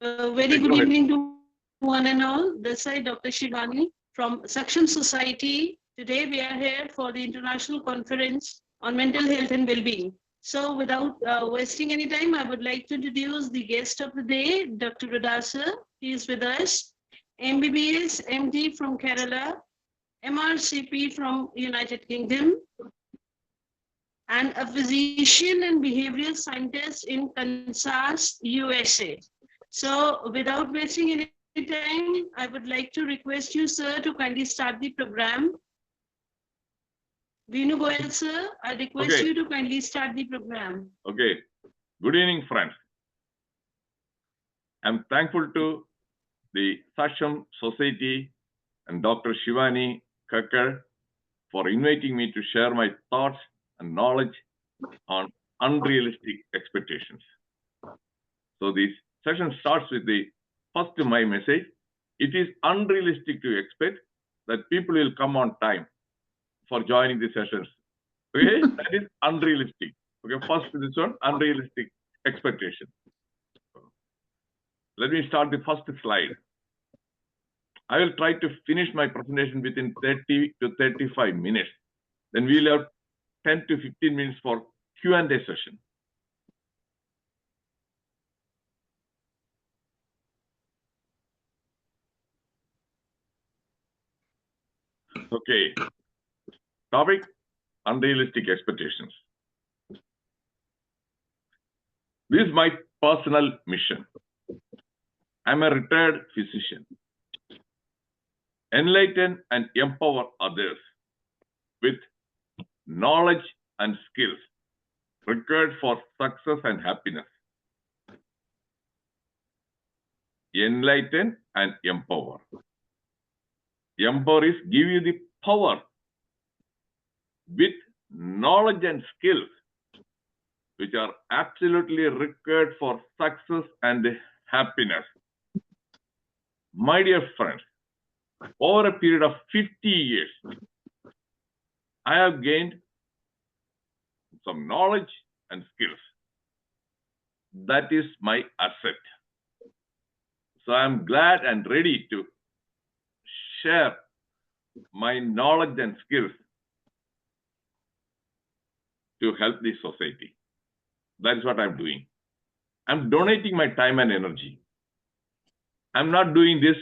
Very good evening to one and all. This side Dr. Shivani from Sakshan Society. Today we are here for the International Conference on Mental Health and Well-being. So without wasting any time, I would like to introduce the guest of the day, Dr. Reddiar sir. He is with us. MBBS, MD from Kerala, MRCP from United Kingdom, and a physician and behavioral scientist in Kansas, USA. So without wasting any time, I would like to request you, sir, to kindly start the program. Venugopal, sir, I request you to kindly start the program. Okay. Good evening, friends. I'm thankful to the Sakshan Society and Dr. Shivani Kakkar for inviting me to share my thoughts and knowledge on unrealistic expectations. So this session starts with the first my message. It is unrealistic to expect that people will come on time for joining the sessions. Okay, that is unrealistic. Okay, first this one, unrealistic expectation. Let me start the first slide. I will try to finish my presentation within 30 to 35 minutes. Then we'll have 10 to 15 minutes for Q&A session. Okay. Topic, unrealistic expectations. This is my personal mission. I'm a retired physician. Enlighten and empower others with knowledge and skills required for success and happiness. Enlighten and empower. Empower is give you the power with knowledge and skills which are absolutely required for success and happiness. My dear friends, over a period of 50 years, I have gained some knowledge and skills. That is my asset. So I'm glad and ready to share my knowledge and skills to help the society. That is what I'm doing. I'm donating my time and energy. I'm not doing this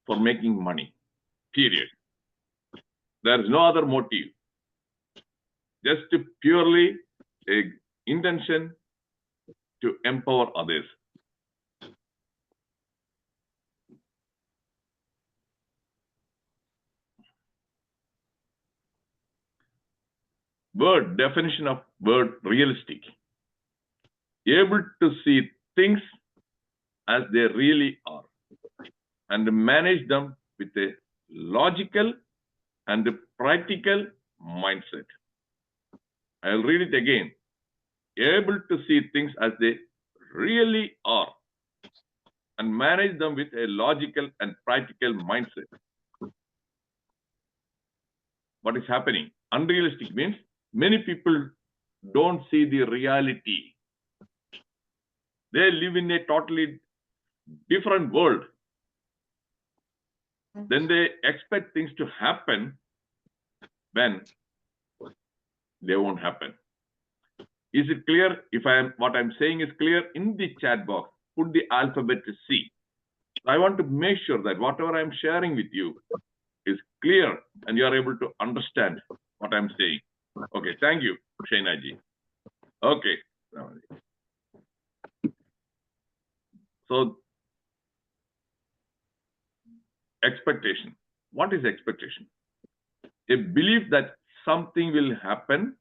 for making money, period. There is no other motive. Just purely a intention to empower others. Word definition of word realistic. Able to see things as they really are and manage them with a logical and practical mindset. I'll read it again. Able to see things as they really are and manage them with a logical and practical mindset. What is happening? Unrealistic means many people don't see the reality. They live in a totally different world. Then they expect things to happen when they won't happen. Is it clear? If what I'm saying is clear, in the chat box, put the alphabet C. I want to make sure that whatever I'm sharing with you is clear and you are able to understand what I'm saying. Okay, thank you, Shainaji. Okay. So, expectation. What is expectation? A belief that something will happen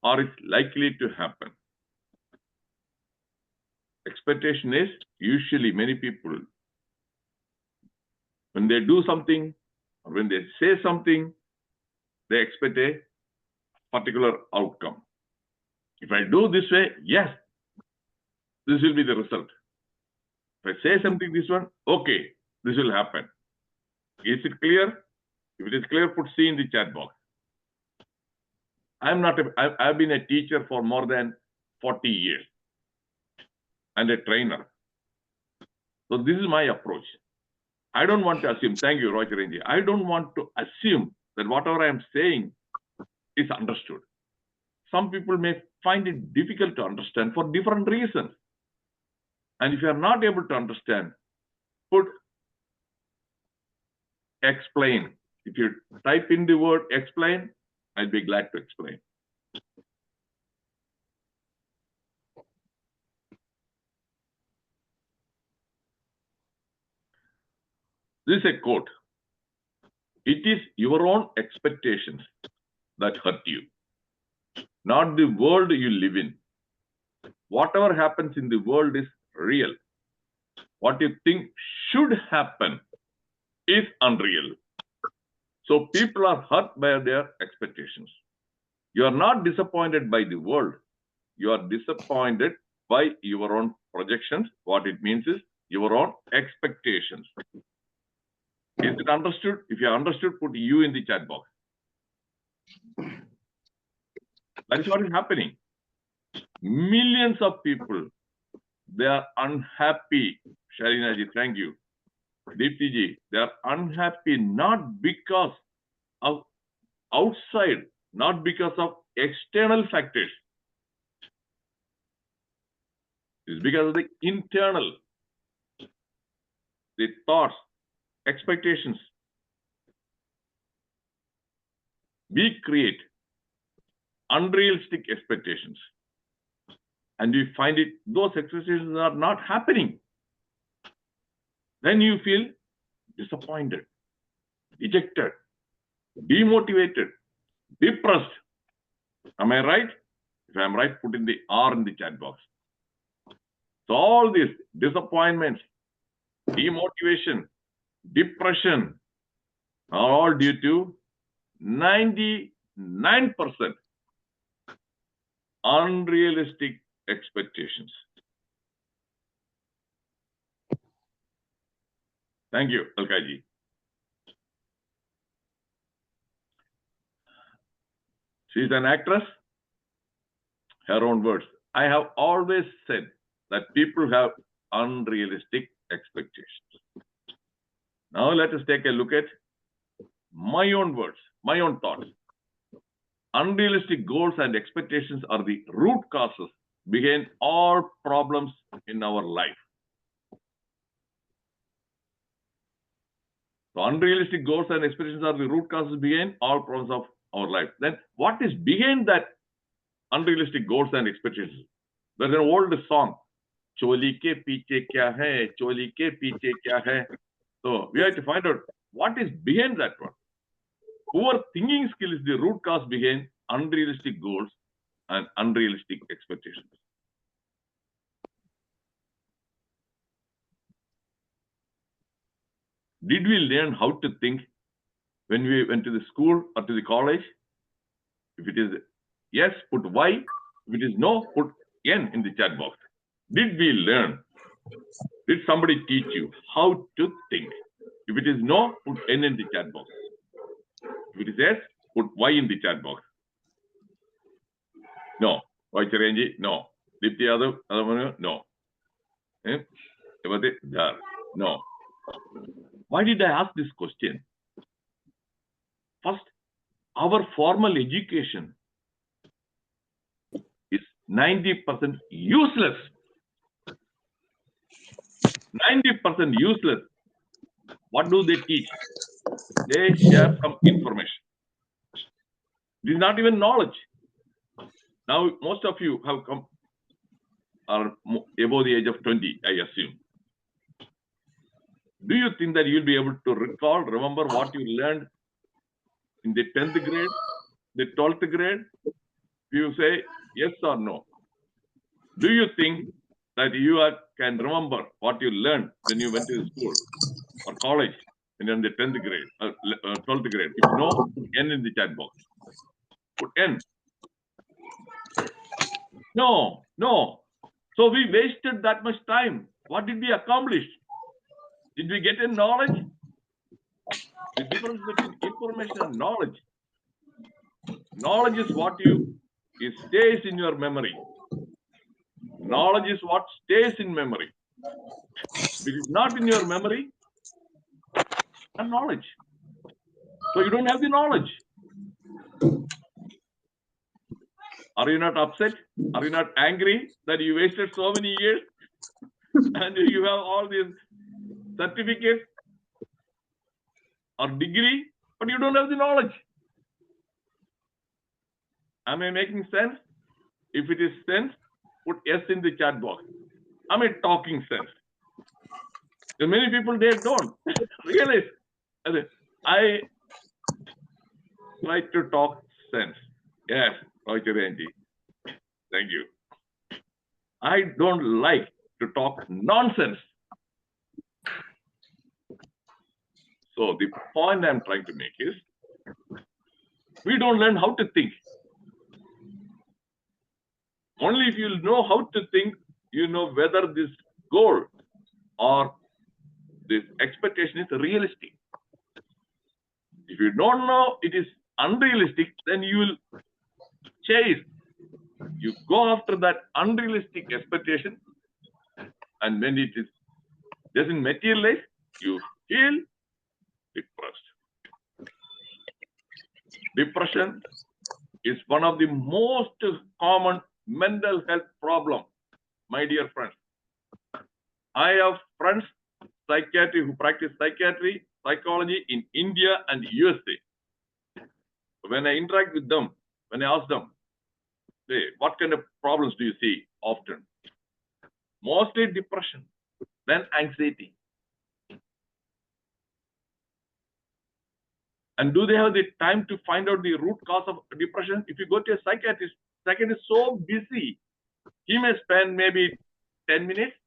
or is likely to happen. Expectation is usually many people, when they do something or when they say something, they expect a particular outcome. If I do this way, yes, this will be the result. If I say something this one, okay, this will happen. Is it clear? If it is clear, put C in the chat box. I've been a teacher for more than 40 years and a trainer. So this is my approach. I don't want to assume. Thank you, Roger Renji. I don't want to assume that whatever I am saying is understood. Some people may find it difficult to understand for different reasons. And if you are not able to understand, put explain. If you type in the word explain, I'll be glad to explain. This is a quote. It is your own expectations that hurt you, not the world you live in. Whatever happens in the world is real. What you think should happen is unreal. So people are hurt by their expectations. You are not disappointed by the world. You are disappointed by your own projections. What it means is your own expectations. Is it understood? If you understood, put you in the chat box. That is what is happening. Millions of people, they are unhappy. Sharina ji, thank you. Deepti ji, they are unhappy not because of outside, not because of external factors. It's because of the internal, the thoughts, expectations. We create unrealistic expectations. And you find it, those expectations are not happening. Then you feel disappointed, dejected, demotivated, depressed. Am I right? If I'm right, put in the R in the chat box. So all these disappointments, demotivation, depression are all due to 99% unrealistic expectations. Thank you, Alkaji. She's an actress. Her own words. I have always said that people have unrealistic expectations. Now let us take a look at my own words, my own thoughts. Unrealistic goals and expectations are the root causes behind all problems in our life. So unrealistic goals and expectations are the root causes behind all problems of our life. Then what is behind that unrealistic goals and expectations? There's an old song, Choli ke piche kya hai, Choli ke piche kya hai. So we have to find out what is behind that one. Poor thinking skill is the root cause behind unrealistic goals and unrealistic expectations. Did we learn how to think when we went to the school or to the college? If it is yes, put Y. If it is no, put N in the chat box. Did we learn? Did somebody teach you how to think? If it is no, put N in the chat box. If it is yes, put Y in the chat box. No. Roy Chiranji, no. Dipti Yadav, no. No. Why did I ask this question? First, our formal education is 90% useless. 90% useless. What do they teach? They share some information. It is not even knowledge. Now, most of you have come, are above the age of 20, I assume. Do you think that you'll be able to remember what you learned in the 10th grade, the 12th grade? You say yes or no. Do you think that you can remember what you learned when you went to school or college and in the 10th grade, 12th grade? If no, put N in the chat box. Put N. No. So we wasted that much time. What did we accomplish? Did we get a knowledge? The difference between information and knowledge. Knowledge is what it stays in your memory. Knowledge is what stays in memory. If it is not in your memory, and knowledge. So you don't have the knowledge. Are you not upset? Are you not angry that you wasted so many years and you have all these certificates or degree, but you don't have the knowledge? Am I making sense? If it is sense, put yes in the chat box. Am I talking sense? And many people, they don't realize. I try to talk sense. Yes, Roger Angie. Thank you. I don't like to talk nonsense. So the point I'm trying to make is, we don't learn how to think. Only if you know how to think, you know whether this goal or this expectation is realistic. If you don't know it is unrealistic, then you will chase. You go after that unrealistic expectation, and when it doesn't materialize, you feel depressed. Depression is one of the most common mental health problem, my dear friends. I have friends, psychiatry, who practice psychiatry, psychology in India and USA. When I interact with them, when I ask them, hey, what kind of problems do you see often? Mostly depression, then anxiety. And do they have the time to find out the root cause of depression? If you go to a psychiatrist is so busy, he may spend maybe 10 minutes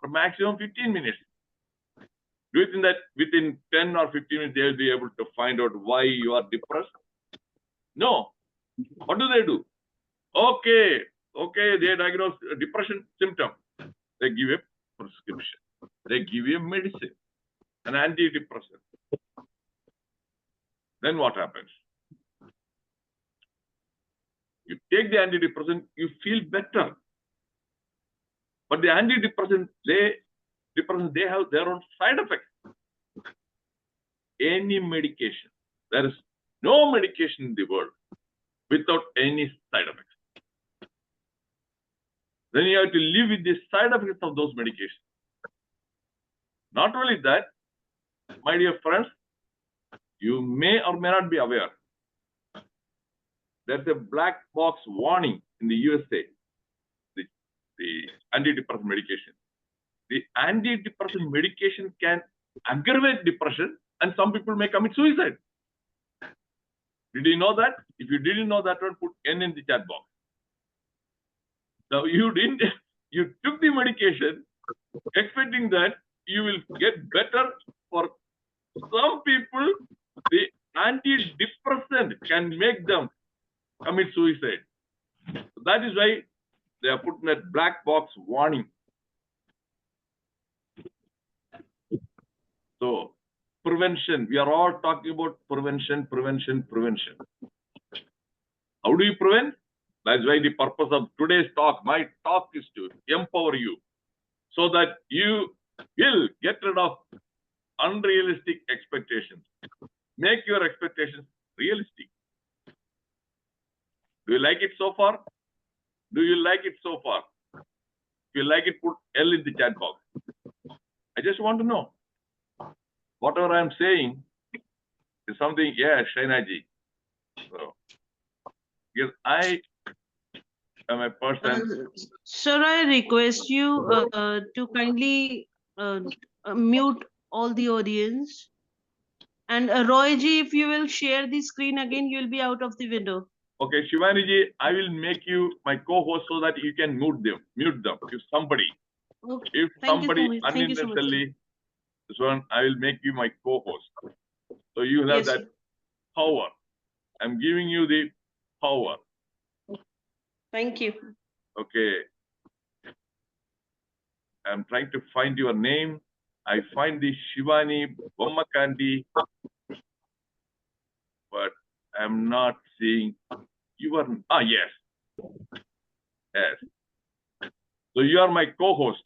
or maximum 15 minutes. Do you think that within 10 or 15 minutes, they will be able to find out why you are depressed? No. What do? Okay, they diagnose a depression symptom. They give a prescription. They give you a medicine, an antidepressant. Then what happens? You take the antidepressant, you feel better. But the antidepressant, they have their own side effects. Any medication, there is no medication in the world without any side effects. Then you have to live with the side effects of those medications. Not only that, my dear friends, you may or may not be aware, there's a black box warning in the USA, the antidepressant medication. The antidepressant medication can aggravate depression, and some people may commit suicide. Did you know that? If you didn't know that one, put N in the chat box. Now you took the medication expecting that you will get better. For some people, the antidepressant can make them commit suicide. That is why they are putting that black box warning. So, prevention. We are all talking about prevention. How do you prevent? That's why the purpose of today's talk, my talk, is to empower you so that you will get rid of unrealistic expectations. Make your expectations realistic. Do you like it so far? Do you like it so far? If you like it, put L in the chat box. I just want to know. Whatever I'm saying is something, yeah, Shainaji. So, because I am a person. Sir, I request you to kindly mute all the audience. And Roy ji, if you will share the screen again, you will be out of the window. Okay, Shivani ji, I will make you my co-host so that you can mute them. If somebody, Okay. if Thank somebody you so much. unintentionally, this one, I will make you my co-host. So you have Yes, that sir. power. I'm giving you the power. Thank you. Okay. I'm trying to find your name. I find the Shivani Bommakandi, but I'm not seeing your. Yes. So you are my co-host.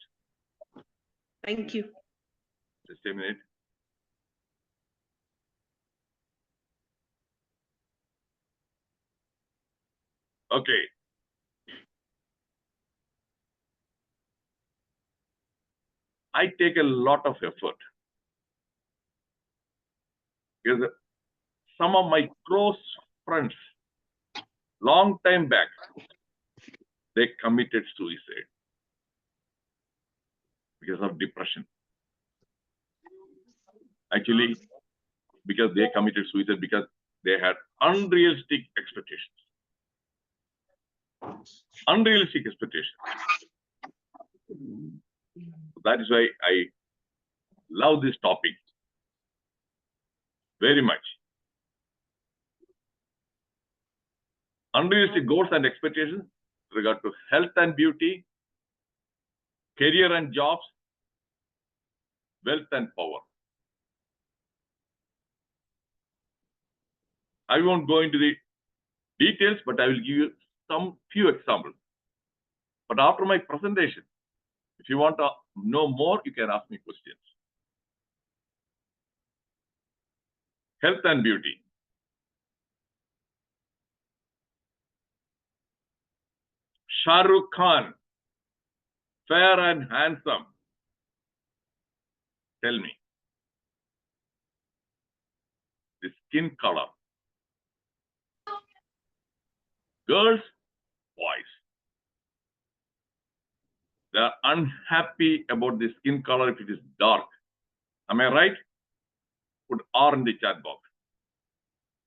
Thank you. Just a minute. Okay. I take a lot of effort because some of my close friends, long time back, they committed suicide because of depression. Actually, because they committed suicide because they had unrealistic expectations. Unrealistic expectations. That is why I love this topic very much. Unrealistic goals and expectations with regard to health and beauty, career and jobs, wealth and power. I won't go into the details, but I will give you some few examples. But after my presentation, if you want to know more, you can ask me questions. Health and beauty. Shah Rukh Khan, fair and handsome. Tell me, the skin color. Girls, boys. They are unhappy about the skin color if it is dark. Am I right? Put R in the chat box.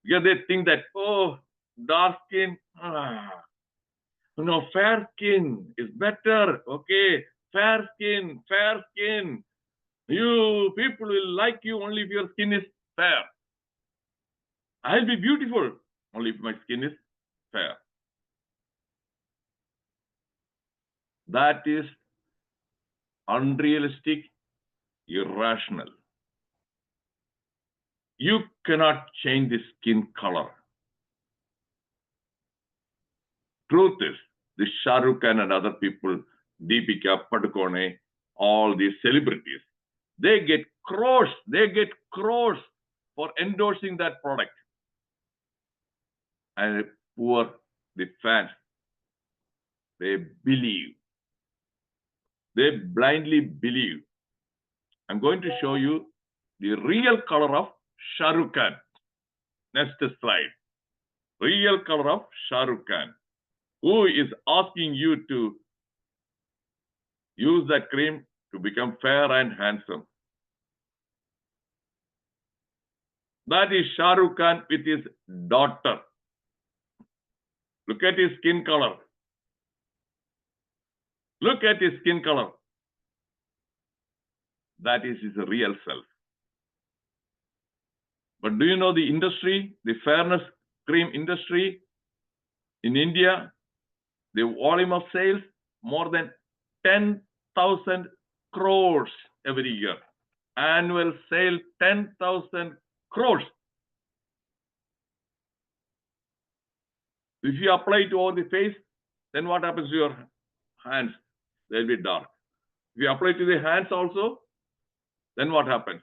Because they think that, oh, dark skin, no, fair skin is better. Okay, fair skin, fair skin. You people will like you only if your skin is fair. I'll be beautiful only if my skin is fair. That is unrealistic, irrational. You cannot change the skin color. Truth is, the Shah Rukh Khan and other people, Deepika Padukone, all these celebrities, they get crores for endorsing that product. And poor, the fans, they believe. They blindly believe. I'm going to show you the real color of Shah Rukh Khan. Next slide. Real color of Shah Rukh Khan. Who is asking you to use that cream to become fair and handsome? That is Shah Rukh Khan with his daughter. Look at his skin color. Look at his skin color. That is his real self. But do you know the industry, the fairness cream industry in India, the volume of sales, more than 10,000 crores every year. Annual sale, 10,000 crores. If you apply it over the face, then what happens to your hands? They'll be dark. If you apply to the hands also, then what happens?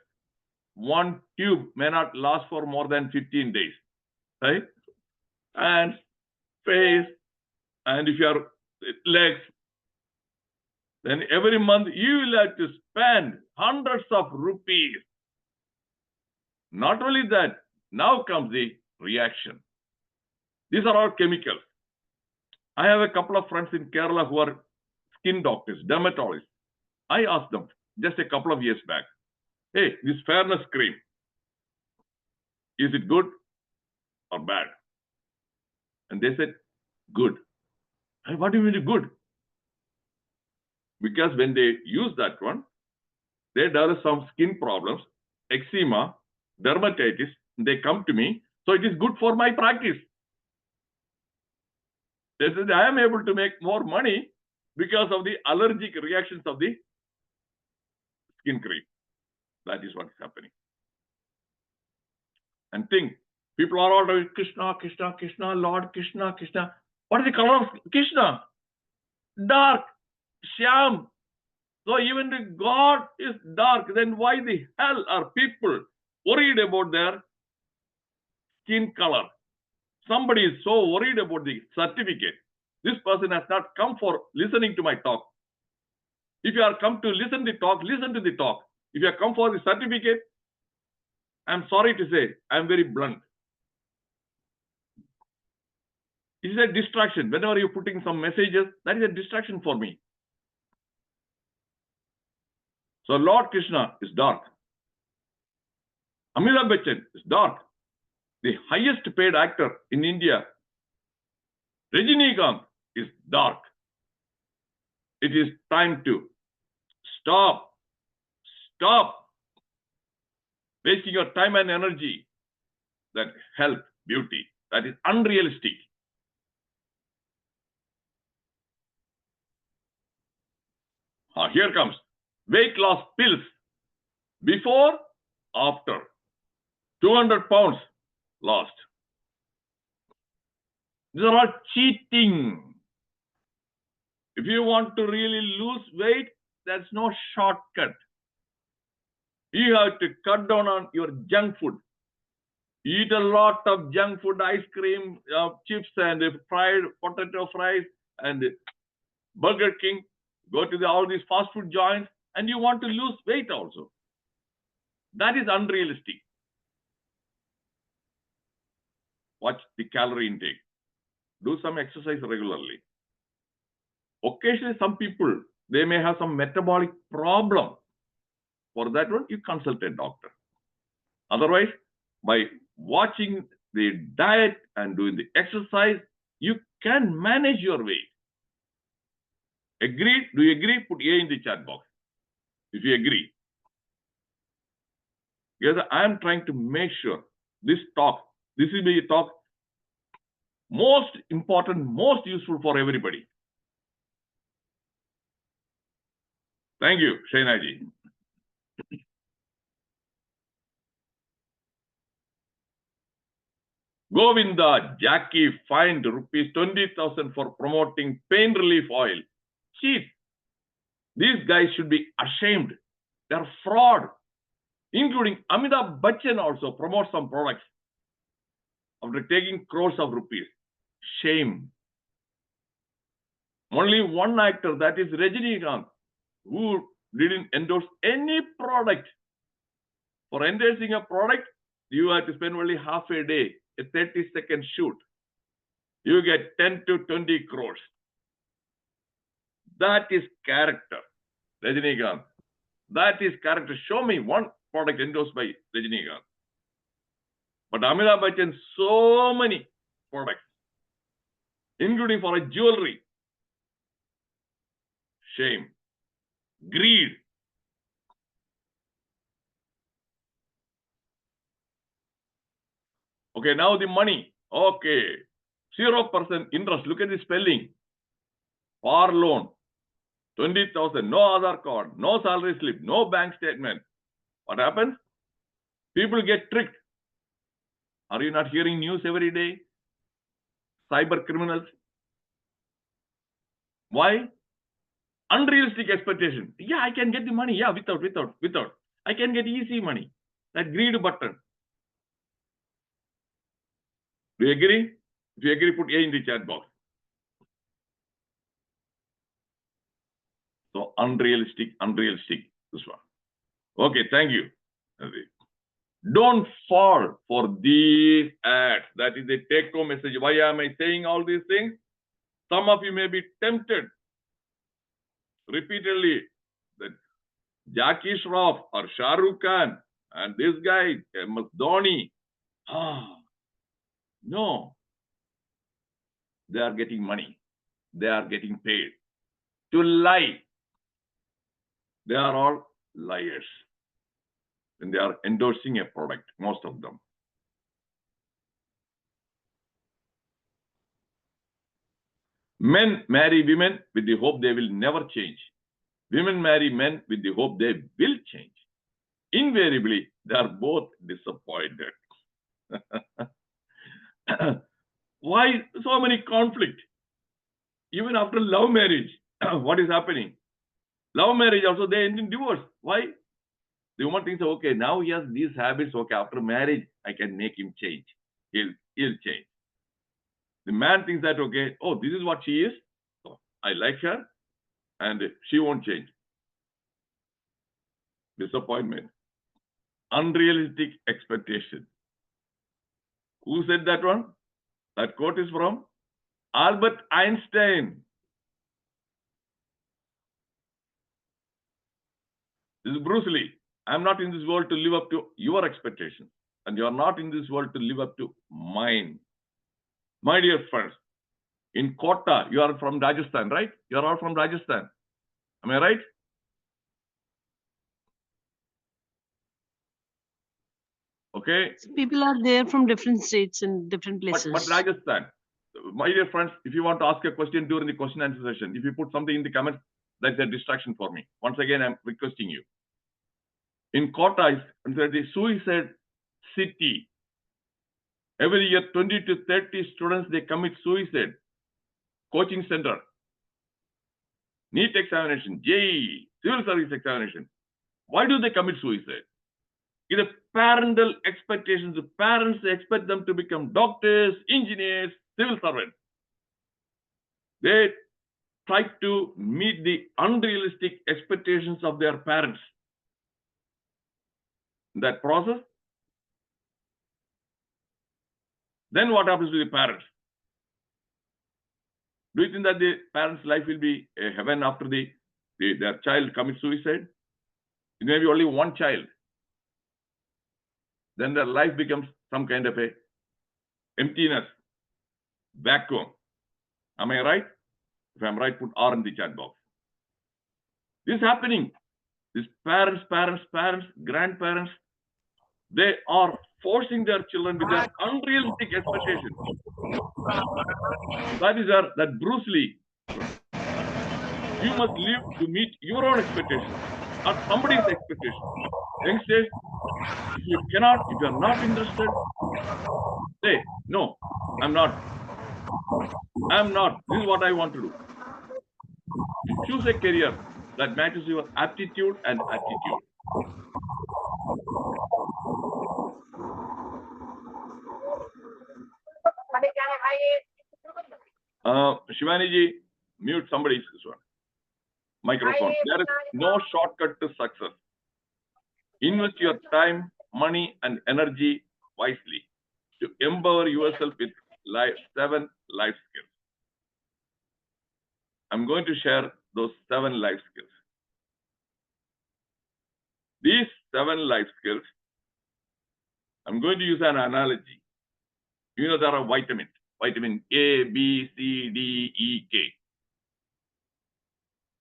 One tube may not last for more than 15 days, right? Hands, face, and if your legs, then every month you will have to spend hundreds of rupees. Not only that, now comes the reaction. These are all chemicals. I have a couple of friends in Kerala who are skin doctors, dermatologists. I asked them just a couple of years back, hey, this fairness cream, is it good or bad? And they said, good. And what do you mean good? Because when they use that one, they develop some skin problems, eczema, dermatitis, they come to me, so it is good for my practice. They said, I am able to make more money because of the allergic reactions of the skin cream. That is what is happening. And think, people are all doing Krishna, Krishna, Krishna, Lord Krishna, Krishna. What is the color of Krishna? Dark, Shyam, So even if God is dark, then why the hell are people worried about their skin color? Somebody is so worried about the certificate. This person has not come for listening to my talk. If you are come to listen to the talk, listen to the talk. If you have come for the certificate, I'm sorry to say, I'm very blunt. It is a distraction. Whenever you're putting some messages, that is a distraction for me. So Lord Krishna is dark. Amitabh Bachchan is dark. The highest paid actor in India, Rajinikanth, is dark. It is time to stop wasting your time and energy. That health, beauty, that is unrealistic. Here comes weight loss pills. Before, after. 200 pounds lost. These are all cheating. If you want to really lose weight, there's no shortcut. You have to cut down on your junk food. Eat a lot of junk food, ice cream, chips, and fried potato fries, and Burger King. Go to all these fast food joints, and you want to lose weight also. That is unrealistic. Watch the calorie intake. Do some exercise regularly. Occasionally, some people, they may have some metabolic problem. For that one, you consult a doctor. Otherwise, by watching the diet and doing the exercise, you can manage your weight. Agreed? Do you agree? Put A in the chat box if you agree. Because I am trying to make sure this talk, this will be a talk most important, most useful for everybody. Thank you, Shainaji. Govinda, Jackie fined rupees 20,000 for promoting pain relief oil. Cheap. These guys should be ashamed. They're fraud. Including Amitabh Bachchan also promotes some products after taking crores of rupees. Shame. Only one actor, that is Rajinikanth, who didn't endorse any product. For endorsing a product, you have to spend only half a day, a 30-second shoot. You get 10 to 20 crores. That is character, Rajinikanth. That is character. Show me one product endorsed by Rajinikanth. But Amitabh Bachchan, so many products, including for a jewelry. Shame. Greed. Okay, now the money. Okay. 0% interest. Look at the spelling. Par loan. 20,000. No Aadhaar card. No salary slip. No bank statement. What happens? People get tricked. Are you not hearing news every day? Cyber criminals. Why? Unrealistic expectation. Yeah, I can get the money. Yeah, without. I can get easy money. That greed button. Do you agree? If you agree, put A in the chat box. So unrealistic, this one. Okay, thank you. Don't fall for these ads. That is the take-home message. Why am I saying all these things? Some of you may be tempted repeatedly that Jackie Shroff or Shah Rukh Khan and this guy, MS Dhoni. No. They are getting money. They are getting paid to lie. They are all liars. And they are endorsing a product, most of them. Men marry women with the hope they will never change. Women marry men with the hope they will change. Invariably, they are both disappointed. Why so many conflict? Even after love marriage, what is happening? Love marriage also, they end in divorce. Why? The woman thinks, okay, now he has these habits. Okay, after marriage, I can make him change. He'll change. The man thinks that, okay, oh, this is what she is. So I like her, and she won't change. Disappointment. Unrealistic expectation. Who said that one? That quote is from Albert Einstein. This is Bruce Lee. I'm not in this world to live up to your expectations, and you are not in this world to live up to mine. My dear friends, in Kota, you are from Rajasthan, right? You are all from Rajasthan. Am I right? Okay. People are there from different states and different places. But Rajasthan, my dear friends, if you want to ask a question during the question and answer session, if you put something in the comments, that's a distraction for me. Once again, I'm requesting you. In Kota, it's considered the suicide city. Every year, 20 to 30 students, they commit suicide. Coaching center, NEET examination, JEE, civil service examination. Why do they commit suicide? It's the parental expectations. The parents expect them to become doctors, engineers, civil servants. They try to meet the unrealistic expectations of their parents. In that process, then what happens to the parents? Do you think that the parents' life will be a heaven after their child commits suicide? It may be only one child. Then their life becomes some kind of a emptiness, vacuum. Am I right? If I'm right, put R in the chat box. This is happening. These parents, grandparents, they are forcing their children with their unrealistic expectations. That is that Bruce Lee. You must live to meet your own expectations, not somebody's expectations. Youngsters, if you are not interested, say, no, I'm not. I'm not. This is what I want to do. You choose a career that matches your aptitude and attitude. Shivani ji, mute somebody's microphone. There is no shortcut to success. Invest your time, money, and energy wisely to empower yourself with 7 life skills. I'm going to share those 7 life skills. These 7 life skills, I'm going to use an analogy. You know, there are vitamins. Vitamin A, B, C, D, E, K.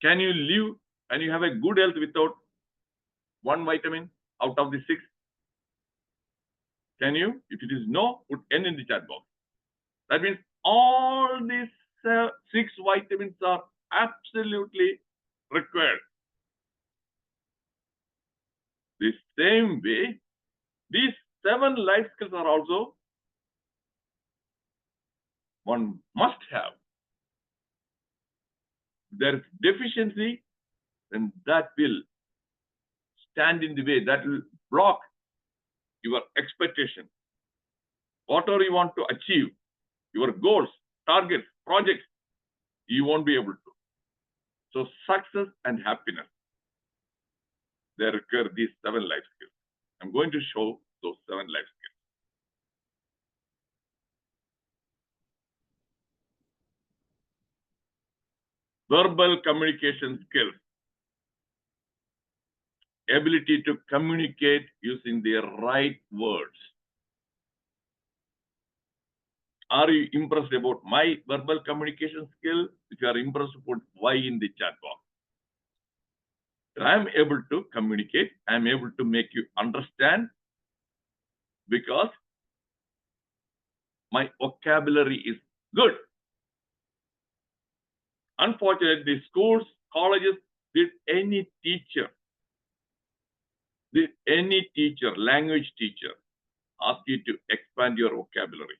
Can you live and you have a good health without one vitamin out of the 6? Can you? If it is no, put N in the chat box. That means all these 6 vitamins are absolutely required. The same way, these 7 life skills are also one must have. If there is deficiency, then that will stand in the way, that will block your expectation. Whatever you want to achieve, your goals, targets, projects, you won't be able to. So success and happiness, they require these 7 life skills. I'm going to show those 7 life skills. Verbal communication skills. Ability to communicate using the right words. Are you impressed about my verbal communication skill? If you are impressed, put Y in the chat box. I'm able to communicate. I'm able to make you understand because my vocabulary is good. Unfortunately, schools, colleges, did any teacher, language teacher, ask you to expand your vocabulary?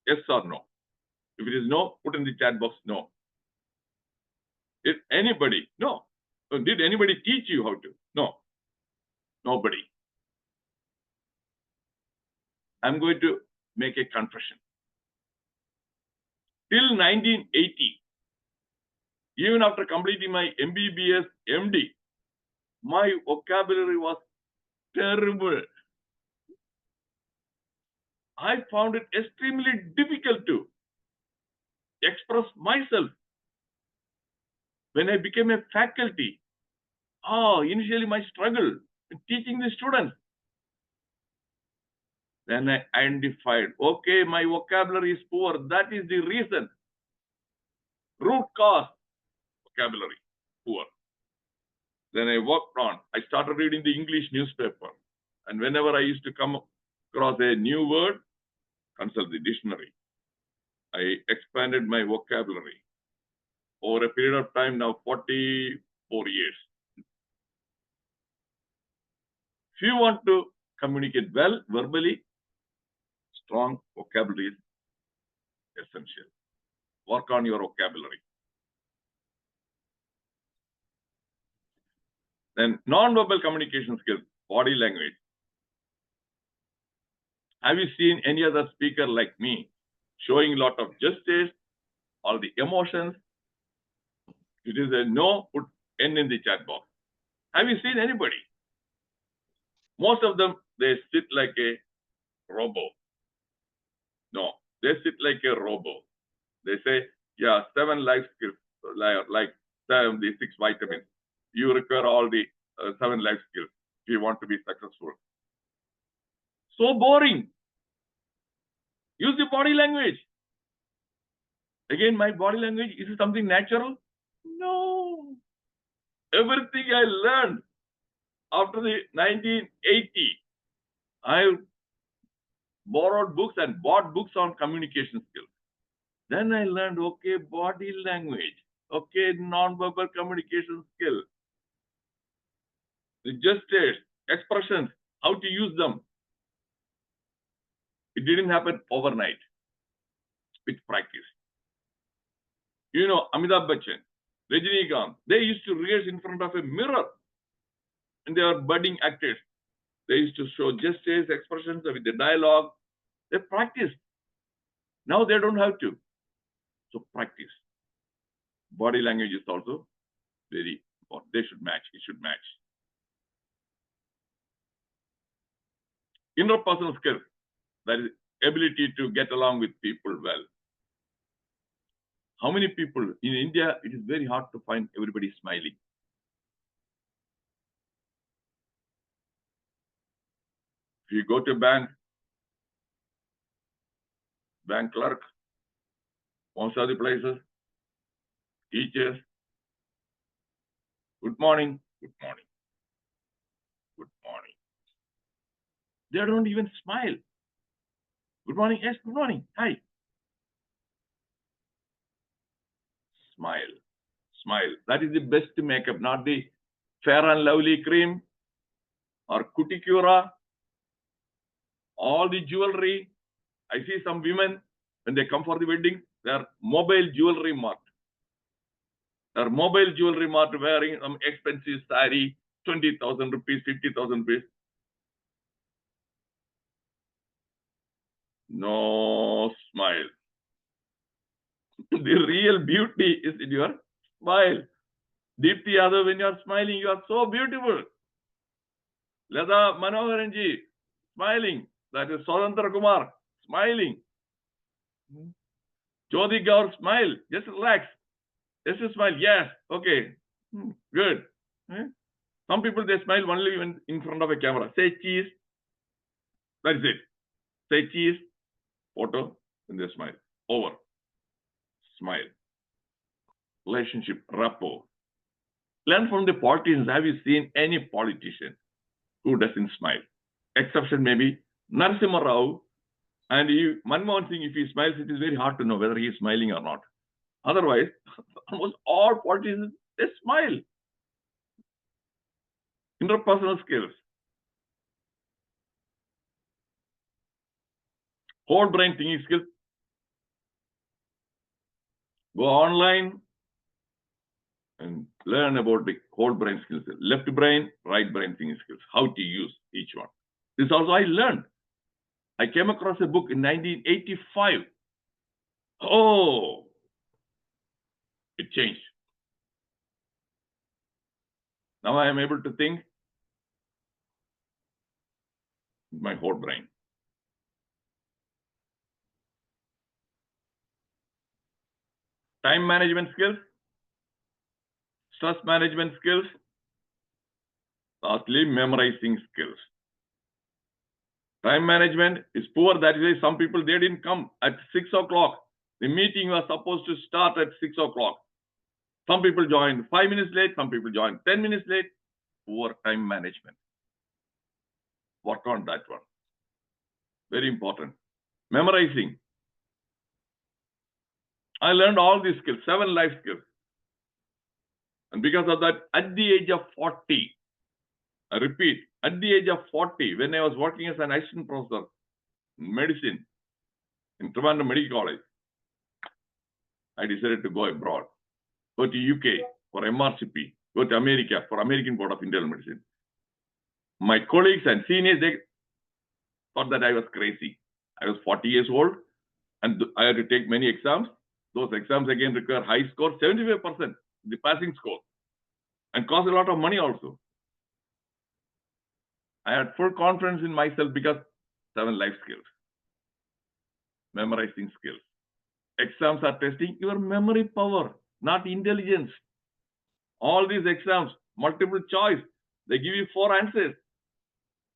Yes or no? If it is no, put in the chat box no. If anybody, no. So did anybody teach you how to? No. Nobody. I'm going to make a confession. Till 1980, even after completing my MBBS, MD, my vocabulary was terrible. I found it extremely difficult to express myself. When I became a faculty, initially my struggle in teaching the students. Then I identified, okay, my vocabulary is poor. That is the reason. Root cause, vocabulary, poor. Then I worked on, I started reading the English newspaper. And whenever I used to come across a new word, consult the dictionary. I expanded my vocabulary over a period of time now, 44 years. If you want to communicate well verbally, strong vocabulary is essential. Work on your vocabulary. Then non-verbal communication skills, body language. Have you seen any other speaker like me showing a lot of gestures, all the emotions? It is a no, put N in the chat box. Have you seen anybody? Most of them, they sit like a robo. No, they sit like a robo. They say, yeah, 7 life skills, like 7, the 6 vitamins. You require all the 7 life skills if you want to be successful. So boring. Use the body language. Again, my body language, is it something natural? No. Everything I learned after the 1980, I borrowed books and bought books on communication skills. Then I learned, okay, body language, okay, non-verbal communication skill, the gestures, expressions, how to use them. It didn't happen overnight. With practice. You know, Amitabh Bachchan, Rajinikanth, they used to rehearse in front of a mirror. And they are budding actors. They used to show gestures, expressions with the dialogue. They practiced. Now they don't have to. So practice. Body language is also very important. They should match. It should match. Interpersonal skills. That is ability to get along with people well. How many people in India, it is very hard to find everybody smiling. If you go to bank clerk, most of the places, teachers, good morning, good morning, good morning. They don't even smile. Good morning, yes, good morning, hi. Smile, smile. That is the best makeup, not the Fair and Lovely cream or Cuticura, all the jewelry. I see some women, when they come for the wedding, they are mobile jewelry marked. They are mobile jewelry marked, wearing some expensive sari, 20,000 rupees, 50,000 rupees. No smile. The real beauty is in your smile. Deepti Yadav, when you are smiling, you are so beautiful. Lata Manoharanji, smiling. That is Swatantra Kumar, smiling. Jyoti Gaur, smile. Just relax. Just smile. Yes. Okay. Good. Some people, they smile only when in front of a camera. Say cheese. That's it. Say cheese. Photo. And they smile. Over. Smile. Relationship. Rapport. Learn from the politicians. Have you seen any politician who doesn't smile? Exception maybe Narasimha Rao. And Manmohan Singh, if he smiles, it is very hard to know whether he is smiling or not. Otherwise, almost all politicians, they smile. Interpersonal skills. Whole brain thinking skills. Go online and learn about the whole brain skills, left brain, right brain thinking skills, how to use each one. This also I learned. I came across a book in 1985. Oh, it changed. Now I am able to think with my whole brain. Time management skills, stress management skills, lastly, memorizing skills. Time management is poor. That is why some people, they didn't come at 6 o'clock. The meeting was supposed to start at 6 o'clock. Some people joined 5 minutes late. Some people joined 10 minutes late. Poor time management. Work on that one. Very important. Memorizing. I learned all these skills, 7 life skills. And because of that, at the age of 40, I repeat, at the age of 40, when I was working as an assistant professor in medicine in Trivandrum Medical College, I decided to go abroad, go to UK for MRCP, go to America for American Board of Internal Medicine. My colleagues and seniors, they thought that I was crazy. I was 40 years old and I had to take many exams. Those exams again require high score, 75%, the passing score, and cost a lot of money also. I had full confidence in myself because 7 life skills, memorizing skills. Exams are testing your memory power, not intelligence. All these exams, multiple choice, they give you 4 answers.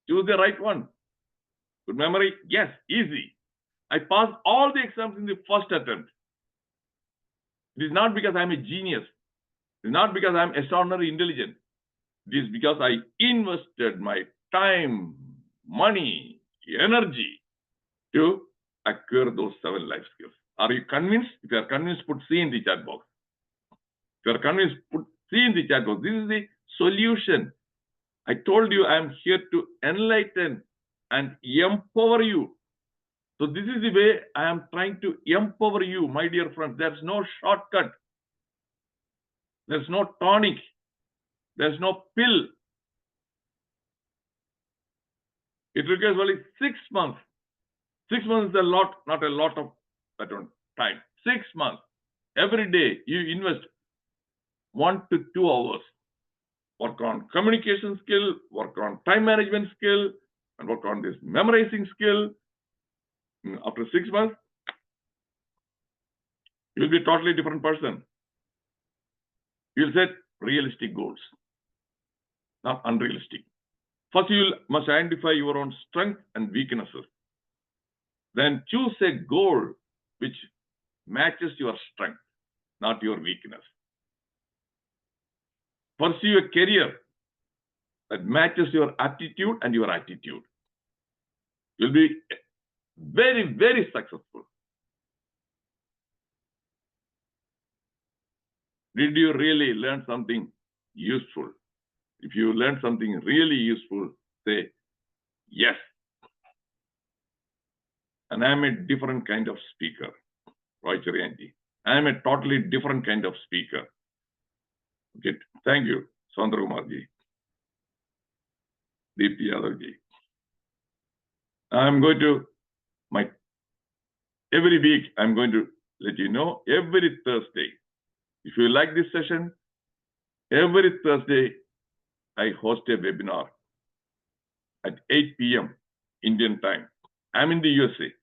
Choose the right one. Good memory? Yes, easy. I passed all the exams in the first attempt. It is not because I'm a genius. It is not because I'm extraordinarily intelligent. It is because I invested my time, money, energy to acquire those 7 life skills. Are you convinced? If you are convinced, put C in the chat box. If you are convinced, put C in the chat box. This is the solution. I told you I am here to enlighten and empower you. So this is the way I am trying to empower you, my dear friends. There's no shortcut. There's no tonic. There's no pill. It requires only 6 months. 6 months is a lot, not a lot of time. 6 months. Every day you invest 1 to 2 hours. Work on communication skill, work on time management skill, and work on this memorizing skill. After 6 months, you will be a totally different person. You will set realistic goals, not unrealistic. First, you must identify your own strengths and weaknesses. Then choose a goal which matches your strength, not your weakness. Pursue a career that matches your aptitude and your attitude. You'll be very, very successful. Did you really learn something useful? If you learn something really useful, say yes. And I'm a different kind of speaker, Roy Cherianti. I'm a totally different kind of speaker. Okay, thank you, Sondra Kumarji, Deepti Yadavji. I'm going to, every week, I'm going to let you know, every Thursday. If you like this session, every Thursday, I host a webinar at 8 p.m. Indian time. I'm in the USA.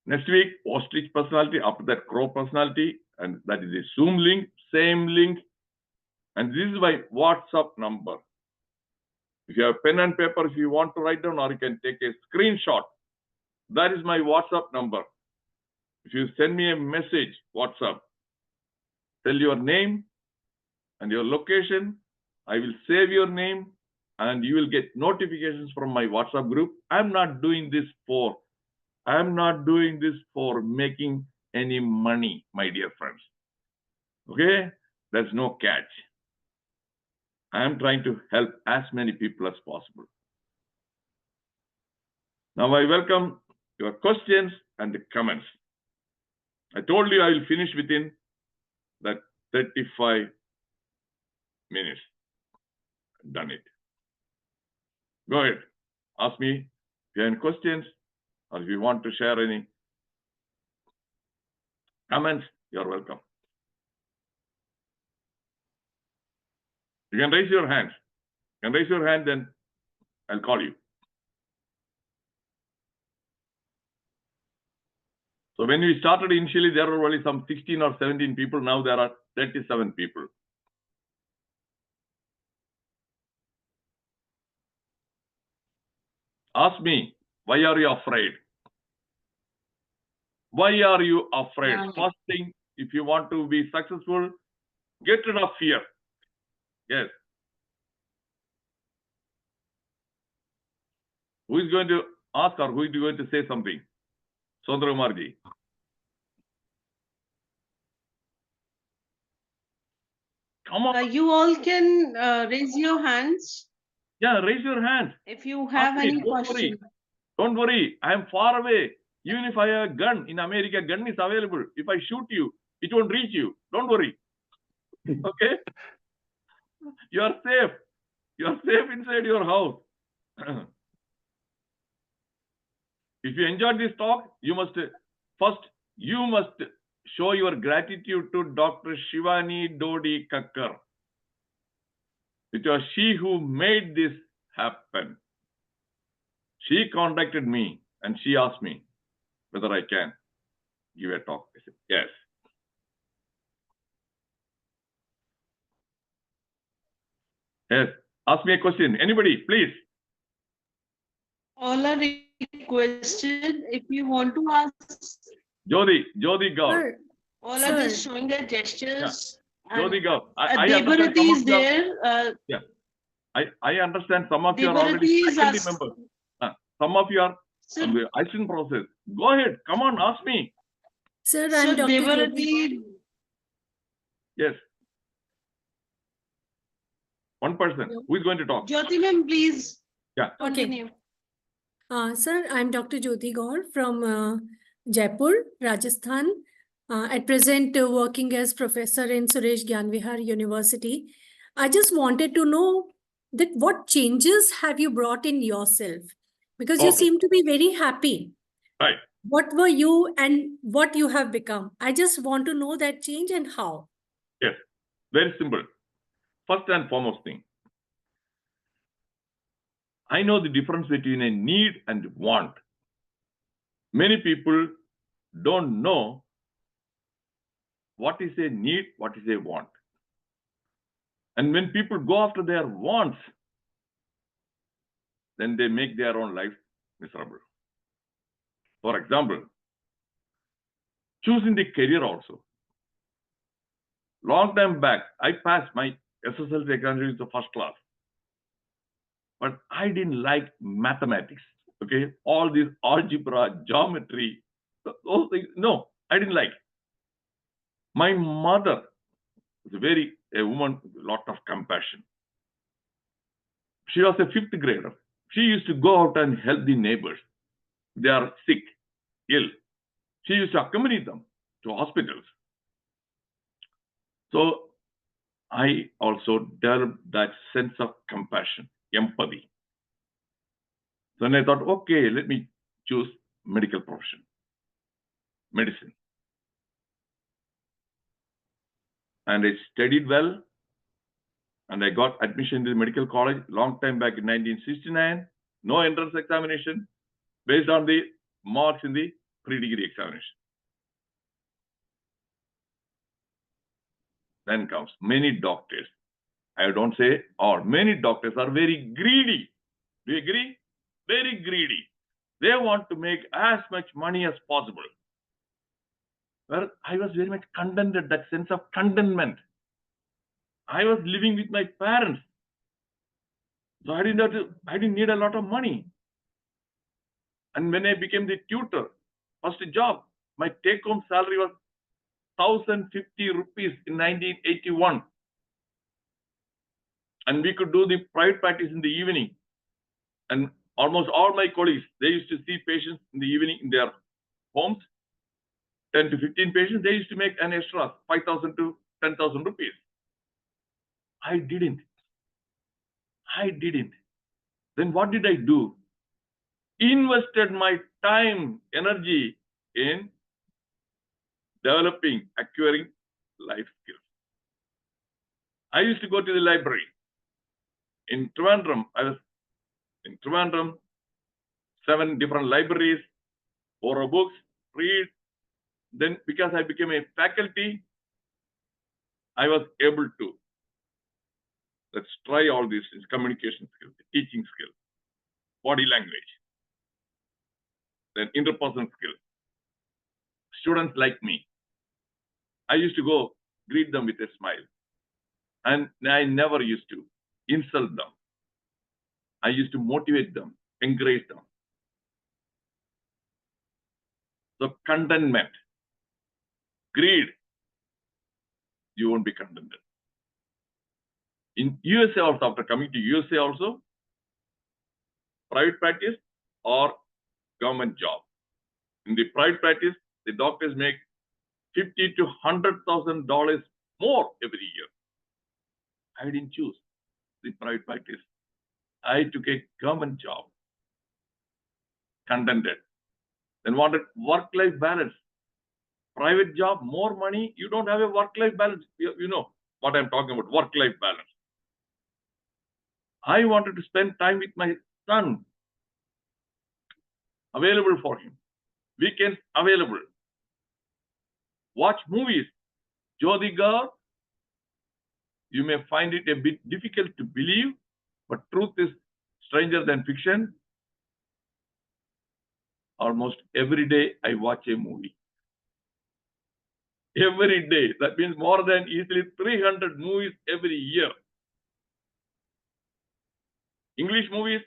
Next week, ostrich personality, after that, crow personality, and that is a Zoom link, same link. And this is my WhatsApp number. If you have pen and paper, if you want to write down, or you can take a screenshot, that is my WhatsApp number. If you send me a message, WhatsApp, tell your name and your location, I will save your name and you will get notifications from my WhatsApp group. I'm not doing this for making any money, my dear friends. Okay? There's no catch. I'm trying to help as many people as possible. Now I welcome your questions and comments. I told you I will finish within that 35 minutes. Done it. Go ahead. Ask me if you have any questions or if you want to share any comments, you're welcome. You can raise your hand. You can raise your hand, then I'll call you. So when we started initially, there were only some 16 or 17 people. Now there are 37 people. Ask me, why are you afraid? Why are you afraid? First thing, if you want to be successful, get rid of fear. Yes. Who is going to ask or who is going to say something? Sondra Marji. Come on. You all can raise your hands Yeah, raise your hand. if you have any question. Don't worry. I am far away. Even if I have a gun in America, gun is available. If I shoot you, it won't reach you. Don't worry. Okay? You are safe. You are safe inside your house. If you enjoyed this talk, you must show your gratitude to Dr. Shivani Dodi Kakkar. It was she who made this happen. She contacted me and she asked me whether I can give a talk. I said, yes. Yes. Ask me a question. Anybody, please. All are requested. If you want to ask, Jyoti Gaur. all are just showing their gestures. Yeah. Jyoti Gaur. Debarati is there. Yeah. I understand some of you are already faculty members. Some of you are on the assistant process. Go ahead. Come on, ask me. Sir, I'm Dr. Debarati. Yes. One person. Who is going to talk? Jyoti ma'am, please. Yeah. Continue. Sir, I'm Dr. Jyoti Gaur from Jaipur, Rajasthan. At present, working as professor in Suresh Gyanvihar University. I just wanted to know that what changes have you brought in yourself? Because you seem to be very happy. Right. What were you and what you have become? I just want to know that change and how. Yes. Very simple. First and foremost thing. I know the difference between a need and want. Many people don't know what is a need, what is a want. And when people go after their wants, then they make their own life miserable. For example, choosing the career also. Long time back, I passed my SSLC examination with the first class. But I didn't like mathematics. Okay, all this algebra, geometry, those things. No, I didn't like. My mother was a woman with a lot of compassion. She was a 5th grader. She used to go out and help the neighbors. They are sick, ill. She used to accompany them to hospitals. So I also developed that sense of compassion, empathy. So then I thought, okay, let me choose medical profession, medicine. And I studied well, and I got admission to the medical college long time back in 1969. No entrance examination, based on the marks in the pre-degree examination. Then comes many doctors. I don't say all. Many doctors are very greedy. Do you agree? Very greedy. They want to make as much money as possible. Well, I was very much contented, that sense of contentment. I was living with my parents. So I didn't need a lot of money. And when I became the tutor, first job, my take-home salary was 1,050 rupees in 1981. And we could do the private practice in the evening. And almost all my colleagues, they used to see patients in the evening in their homes. 10 to 15 patients, they used to make an extra 5,000 to 10,000 rupees. I didn't. Then what did I do? Invested my time, energy in developing, acquiring life skills. I used to go to the library. In Trivandrum, I was in Trivandrum, 7 different libraries, borrow books, read. Then because I became a faculty, I was able to, let's try all these things, communication skills, teaching skills, body language, then interpersonal skills. Students like me, I used to go greet them with a smile. And I never used to insult them. I used to motivate them, encourage them. So contentment, greed, you won't be contented. In USA also, after coming to USA also, private practice or government job. In the private practice, the doctors make $50,000 to $100,000 more every year. I didn't choose the private practice. I took a government job, contented. Then wanted work-life balance. Private job, more money, you don't have a work-life balance. You know what I'm talking about, work-life balance. I wanted to spend time with my son, available for him. Weekends available. Watch movies. Jyoti Gaur, you may find it a bit difficult to believe, but truth is stranger than fiction. Almost every day I watch a movie. Every day. That means more than easily 300 movies every year. English movies,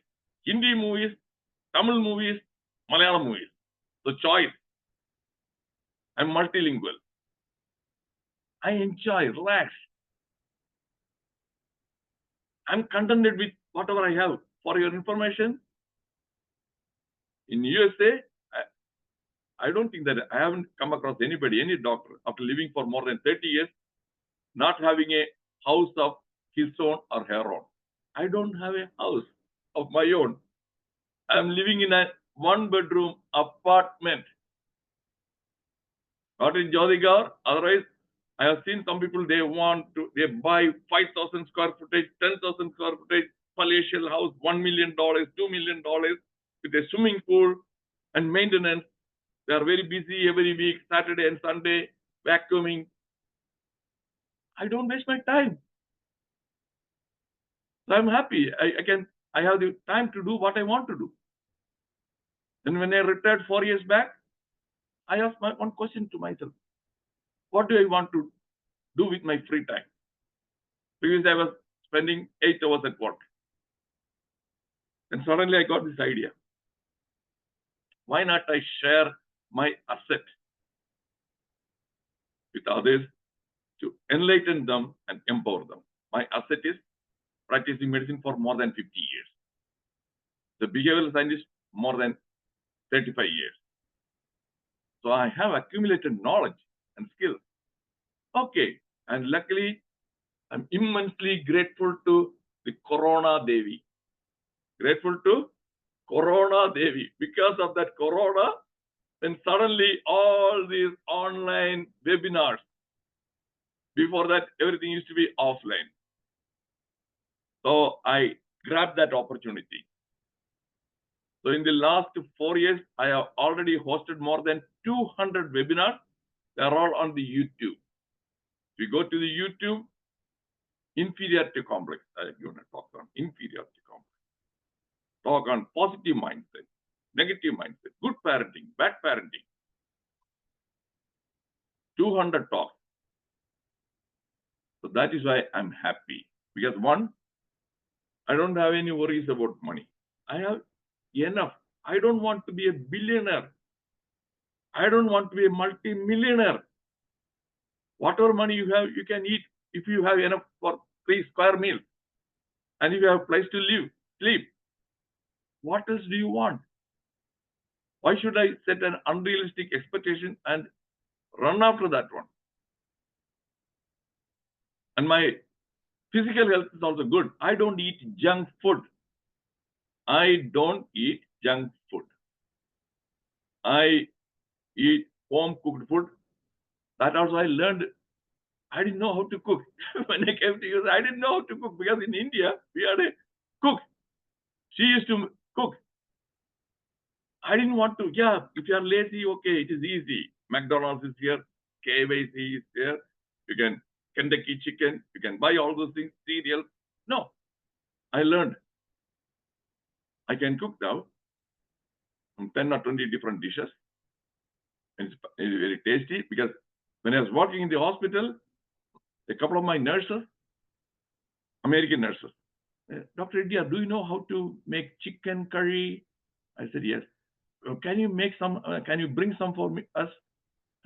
Hindi movies, Tamil movies, Malayalam movies. So choice. I'm multilingual. I enjoy, relax. I'm contented with whatever I have. For your information, in USA, I don't think that I haven't come across anybody, any doctor, after living for more than 30 years, not having a house of his own or her own. I don't have a house of my own. I'm living in a 1-bedroom apartment. Not in Jyoti Gaur. Otherwise, I have seen some people, they buy 5,000 square footage, 10,000 square footage, palatial house, $1 million, $2 million with a swimming pool and maintenance. They are very busy every week, Saturday and Sunday, vacuuming. I don't waste my time. So I'm happy. I have the time to do what I want to do. And when I retired 4 years back, I asked my one question to myself. What do I want to do with my free time? Because I was spending 8 hours at work. And suddenly I got this idea. Why not I share my asset with others to enlighten them and empower them? My asset is practicing medicine for more than 50 years. The behavioral scientist, more than 35 years. So I have accumulated knowledge and skills. Okay. And luckily, I'm immensely grateful to the Corona Devi. Grateful to Corona Devi. Because of that Corona, then suddenly all these online webinars, before that, everything used to be offline. So I grabbed that opportunity. So in the last 4 years, I have already hosted more than 200 webinars. They are all on the YouTube. If you go to the YouTube, inferiority complex, I'm going to talk on inferiority complex. Talk on positive mindset, negative mindset, good parenting, bad parenting. 200 talks. So that is why I'm happy. Because one, I don't have any worries about money. I have enough. I don't want to be a billionaire. I don't want to be a multi-millionaire. Whatever money you have, you can eat if you have enough for 3 square meals. And if you have a place to live, sleep. What else do you want? Why should I set an unrealistic expectation and run after that one? And my Physical health is also good. I don't eat junk food. I don't eat junk food. I eat home cooked food. That also I learned. I didn't know how to cook. When I came to US, I didn't know how to cook because in India, we had a cook. She used to cook. I didn't want to. Yeah, if you are lazy, okay, it is easy. McDonald's is here. KFC is here. You can Kentucky chicken. You can buy all those things, cereal. No, I learned. I can cook now 10 or 20 different dishes. It's very tasty because when I was working in the hospital, a couple of my nurses, American nurses, Dr. Reddiar, do you know how to make chicken curry? I said, yes. Can you make some, can you bring some for us?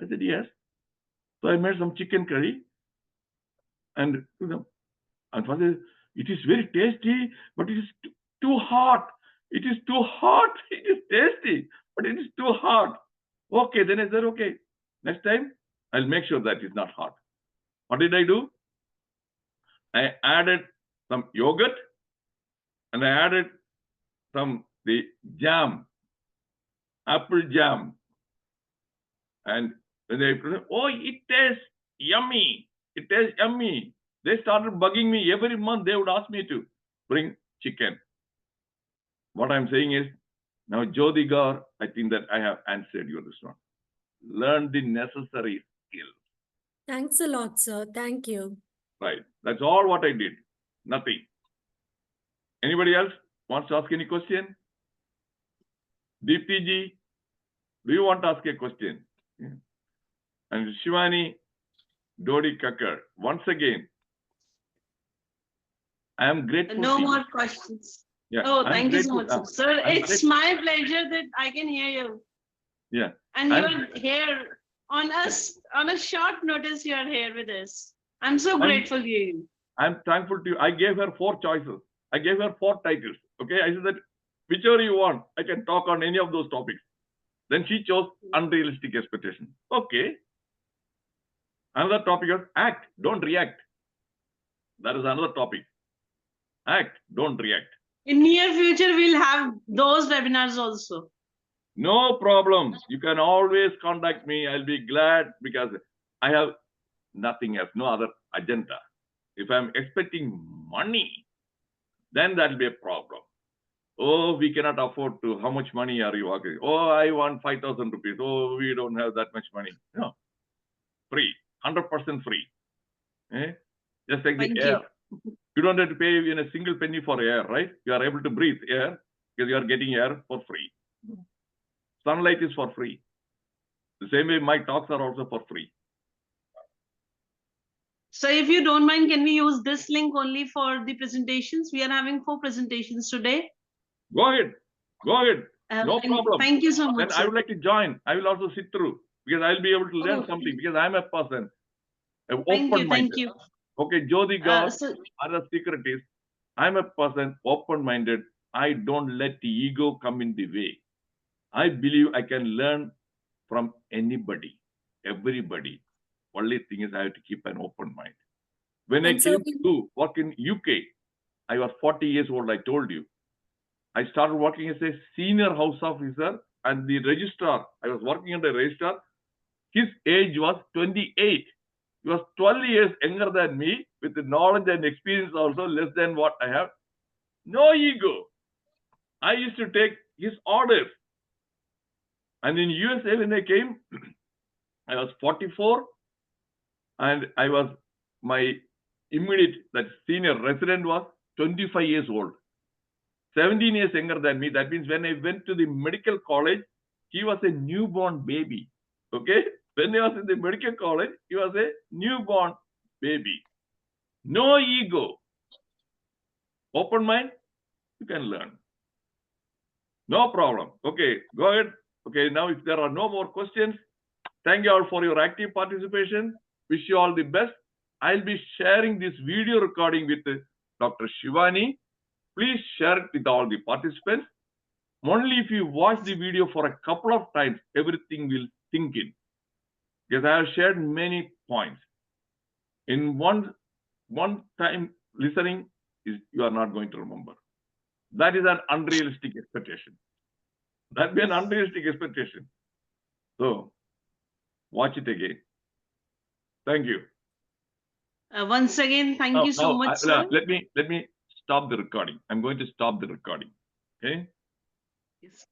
I said, yes. So I made some chicken curry and, and it is very tasty, but it is too hot. It is too hot. It is tasty, but it is too hot. Okay, then I said, okay, next time I'll make sure that it's not hot. What did I do? I added some yogurt and I added the jam, apple jam. And when they, oh, it tastes yummy. It tastes yummy. They started bugging me every month. They would ask me to bring chicken. What I'm saying is, now Jyoti Gaur, I think that I have answered you this one. Learn the necessary skills. Thanks a lot, sir. Thank you. Right. That's all what I did. Nothing. Anybody else wants to ask any question? Deepti ji, do you want to ask a question? Yeah. And Shivani Dodi Kakkar, once again, I am grateful. No more questions. Yeah, oh, thank you so much, sir. Sir, it's my pleasure that I can hear you. Yeah. And you're here on a short notice. You are here with us. I'm so grateful to you. I'm thankful to you. I gave her 4 choices. I gave her 4 titles. Okay, I said that whichever you want, I can talk on any of those topics. Then she chose unrealistic expectations. Okay. Another topic is act, don't react. That is another topic. Act, don't react. In near future, we'll have those webinars also. No problem. You can always contact me. I'll be glad because I have nothing else, no other agenda. If I'm expecting money, then that'll be a problem. Oh, we cannot afford to. How much money are you working? Oh, I want 5,000 rupees. Oh, we don't have that much money. No, free, 100% free. Eh? Just like the air. You don't have to pay even a single penny for air, right? You are able to breathe air because you are getting air for free. Sunlight is for free. The same way my talks are also for free. So if you don't mind, can we use this link only for the presentations? We are having 4 presentations today. Go ahead. Go ahead. No problem. Thank you so much. Then I would like to join. I will also sit through because I'll be able to learn something because I'm a person. Open-minded. Thank you. Okay, Jyoti Gaur, other secret is I'm a person open-minded. I don't let the ego come in the way. I believe I can learn from anybody, everybody. Only thing is I have to keep an open mind. When I came to work in UK, I was 40 years old, I told you. I started working as a senior house officer and the registrar. I was working under a registrar. His age was 28. He was 12 years younger than me with the knowledge and experience also less than what I have. No ego. I used to take his orders. And in USA when I came, I was 44 and I was, my immediate, that senior resident was 25 years old. 17 years younger than me. That means when I went to the medical college, he was a newborn baby. Okay? When I was in the medical college, he was a newborn baby. No ego. Open mind, you can learn. No problem. Okay, go ahead. Okay, now if there are no more questions, thank you all for your active participation. Wish you all the best. I'll be sharing this video recording with Dr. Shivani. Please share it with all the participants. Only if you watch the video for a couple of times, everything will sink in. Because I have shared many points. In one time, listening, you are not going to remember. That is an unrealistic expectation. That be an unrealistic expectation. So, watch it again. Thank you. Once again, thank you so much, sir. Let me stop the recording. I'm going to stop the recording. Okay. Yes.